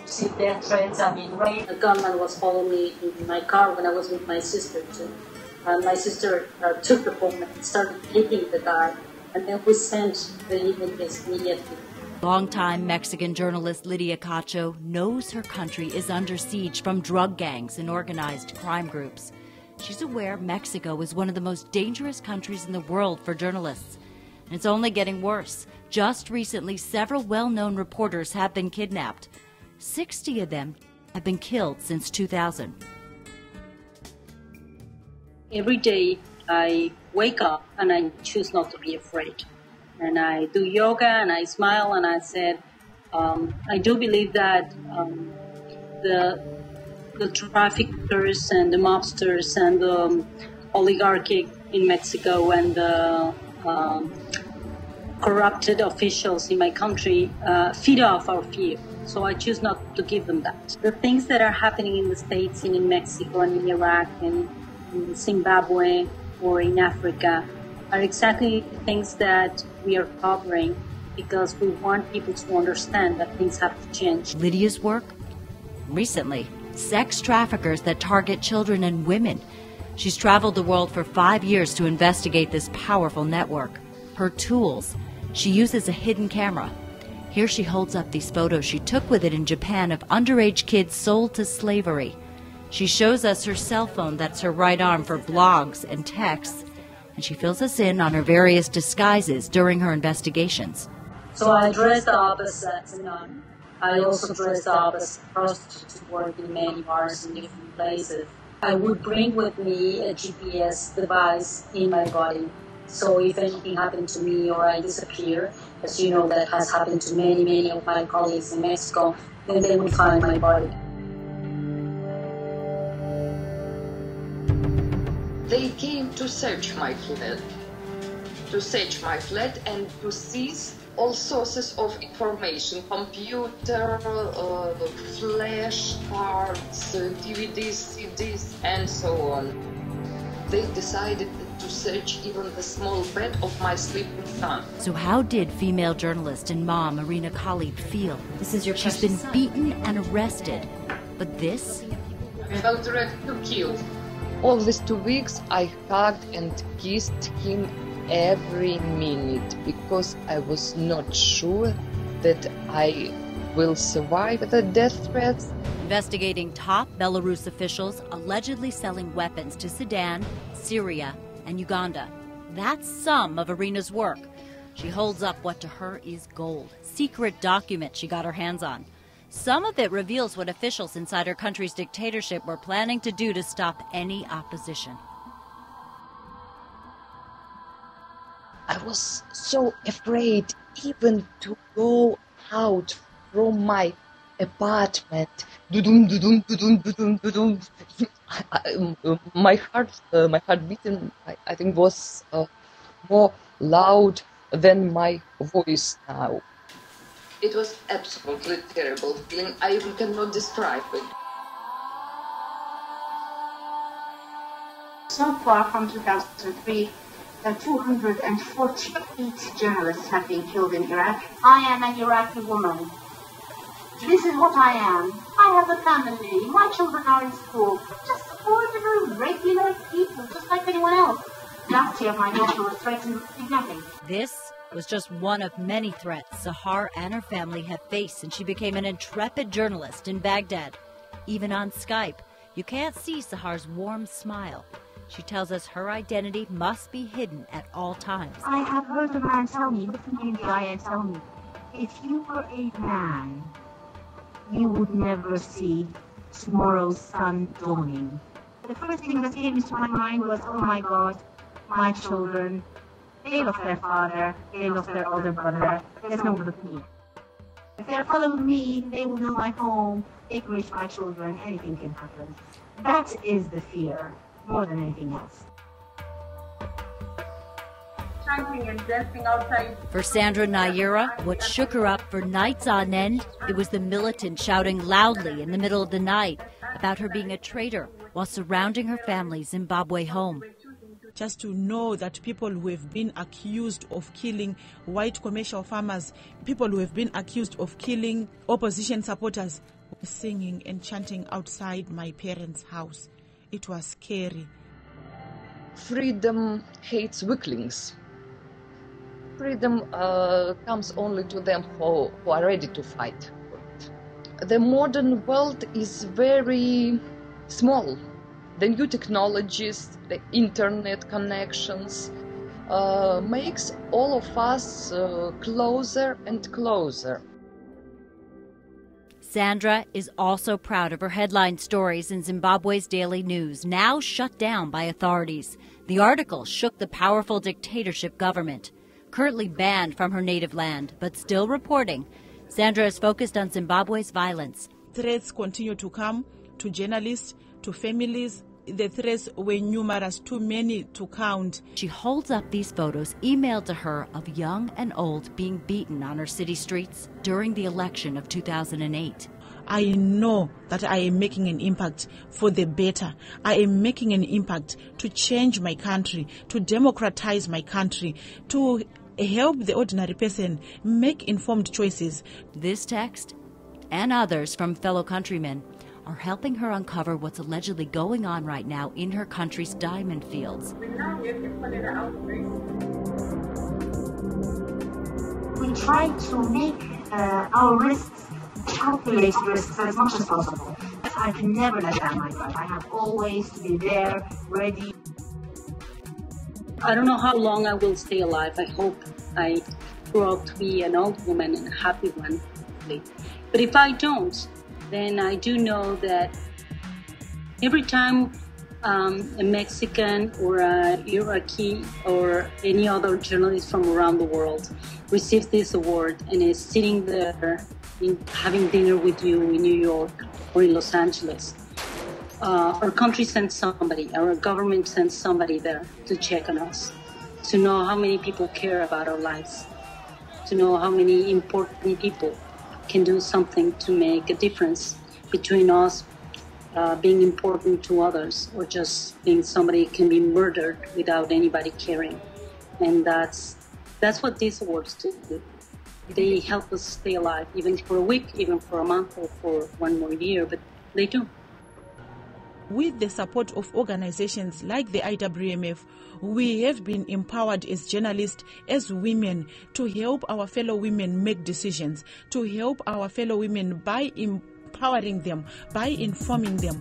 received death threats. I've been raped. A gunman was following me in my car when I was with my sister too. My sister took the phone and started hitting the guy, and then we sent the images immediately. Longtime Mexican journalist Lydia Cacho knows her country is under siege from drug gangs and organized crime groups. She's aware Mexico is one of the most dangerous countries in the world for journalists. And it's only getting worse. Just recently, several well-known reporters have been kidnapped. 60 of them have been killed since 2000. Every day I wake up and I choose not to be afraid. And I do yoga and I smile and I said, I do believe that the traffickers and the mobsters and the oligarchy in Mexico and the corrupted officials in my country feed off our fear. So I choose not to give them that. The things that are happening in the States and in Mexico and in Iraq and in Zimbabwe or in Africa are exactly the things that we are covering because we want people to understand that things have to change. Lydia's work? Recently, sex traffickers that target children and women. She's traveled the world for 5 years to investigate this powerful network. Her tools, she uses a hidden camera. Here she holds up these photos she took with it in Japan of underage kids sold to slavery. She shows us her cell phone, that's her right arm, for blogs and texts, and she fills us in on her various disguises during her investigations. So I dressed up as a nun. I also dressed up as a prostitute to work in many bars in different places. I would bring with me a GPS device in my body. So if anything happened to me or I disappear, as you know, that has happened to many of my colleagues in Mexico, then they would find my body. They came to search my flat, and to seize all sources of information, computer, flash cards, DVDs, CDs, and so on. They decided to search even the small bed of my sleeping son. So how did female journalist and mom Irina Khalid feel? She's been beaten and arrested, but this? I felt ready to kill. All these 2 weeks I hugged and kissed him every minute because I was not sure that I will survive the death threats. Investigating top Belarus officials allegedly selling weapons to Sudan, Syria, and Uganda. That's some of Irina's work. She holds up what to her is gold, secret documents she got her hands on. Some of it reveals what officials inside her country's dictatorship were planning to do to stop any opposition. I was so afraid even to go out from my apartment. My heart beating, I think, was more loud than my voice now. It was absolutely terrible feeling. I even cannot describe it. So far from 2003, 248 journalists have been killed in Iraq. I am an Iraqi woman. This is what I am. I have a family. My children are in school. Just ordinary, regular people, just like anyone else. Last year, my daughter was threatened with kidnapping. This was just one of many threats Sahar and her family have faced since she became an intrepid journalist in Baghdad. Even on Skype, you can't see Sahar's warm smile. She tells us her identity must be hidden at all times. I have heard a man tell me, looking me in the eye and tell me, if you were a man, you would never see tomorrow's sun dawning. The first thing that came into my mind was, oh my God, my children, they lost their father, they lost their older brother, there's no one with me. If they're following me, they will know my home, they can reach my children, anything can happen. That is the fear, more than anything else. Chanting and dancing outside. For Sandra Naira, what shook her up for nights on end, it was the militant shouting loudly in the middle of the night about her being a traitor while surrounding her family's Zimbabwe home. Just to know that people who have been accused of killing white commercial farmers, people who have been accused of killing opposition supporters, singing and chanting outside my parents' house. It was scary. Freedom hates weaklings. Freedom comes only to them who are ready to fight for it. The modern world is very small. The new technologies, the internet connections, makes all of us closer and closer. Sandra is also proud of her headline stories in Zimbabwe's daily news, now shut down by authorities. The article shook the powerful dictatorship government. Currently banned from her native land, but still reporting, Sandra is focused on Zimbabwe's violence. Threats continue to come to journalists, to families. The threats were numerous, too many to count. She holds up these photos emailed to her of young and old being beaten on her city streets during the election of 2008. I know that I am making an impact for the better. I am making an impact to change my country, to democratize my country, to help the ordinary person make informed choices. This text and others from fellow countrymen are helping her uncover what's allegedly going on right now in her country's diamond fields. We try to make our risks, calculate risks as much as possible. I can never let down my guard. I have always to be there, ready. I don't know how long I will stay alive. I hope I grow up to be an old woman and a happy one. But if I don't, then I do know that every time a Mexican or a Iraqi or any other journalist from around the world receives this award and is sitting there having dinner with you in New York or in Los Angeles, our country sends somebody, our government sends somebody there to check on us, to know how many people care about our lives, to know how many important people can do something to make a difference between us being important to others or just being somebody can be murdered without anybody caring. And that's what these awards do. They help us stay alive, even for a week, even for a month, or for one more year, but they do. With the support of organizations like the IWMF, we have been empowered as journalists, as women, to help our fellow women make decisions, to help our fellow women by empowering them, by informing them.